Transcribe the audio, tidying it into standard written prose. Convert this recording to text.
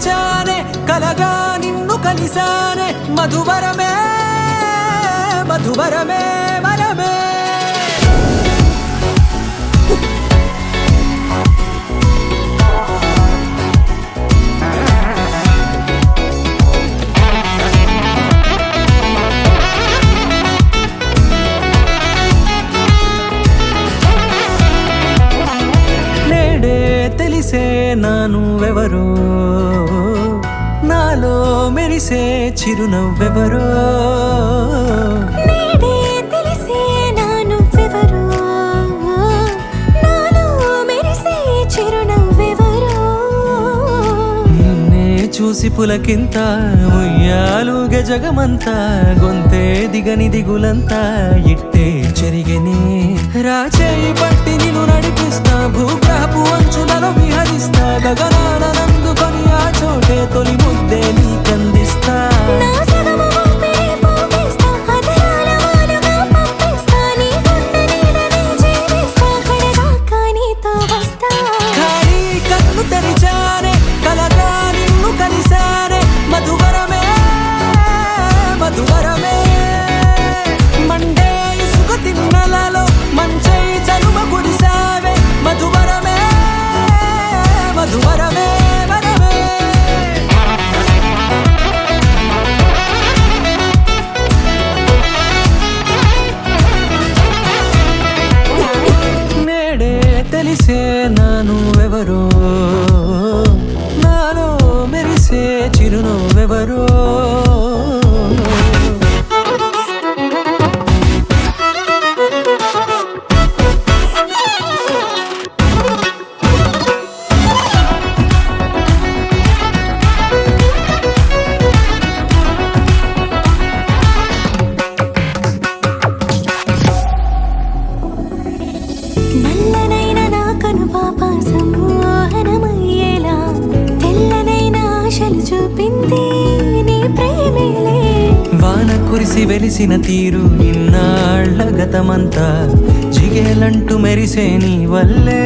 తెరిచానే కలగా నిన్ను కలిసానే మధువరమే మధువరమే వరమే తెలిసే నానువెవరో నాలో మెరిసే చిరునవ్వెవరో నేడే తెలిసే నానువెవరో నాలో మెరిసే చిరునవ్వెవరో నిన్నే చూసి పులకింత ఉయ్యాలుగే జగమంతా గొంతే దిగని దిగులంతా ఇట్టే చెరిగనే రాచేయి పట్టి నిన్ను నడిపిస్తా భూగ్రహపు అంచులలో విహరిస్తా గగనాన నందుకొని ఆ చోటే తొలి ముద్దే నీకందిస్తా నా సగము ఊపిరి పోగేస్తా అధరాల వాలుగా పంపిస్తా నీ గుండె నీడనే జీవిస్తా కడదాకా నీతో వస్తా ఖాళీ కన్ను తెరిచానే కలగా నిన్ను కలిసానే మధువరమే మధువరమే మండే ఇసుక తిన్నలలో మంచై చలువ కురిసావే మధువరమే మధువరమే వరమే నేడే తెలిసే నానువెవరో నాలో మెరిసే చిరునవ్వెవరో నల్లనైన నా కనుపాప సమ్మోహనమయ్యేలా తెల్లనైన ఆశలు చూపింది నీ ప్రేమేలే వాన కురిసి వెలిసిన తీరు ఇన్నాళ్ల గతమంతా జిగేలంటూ మెరిసే నీ వల్లే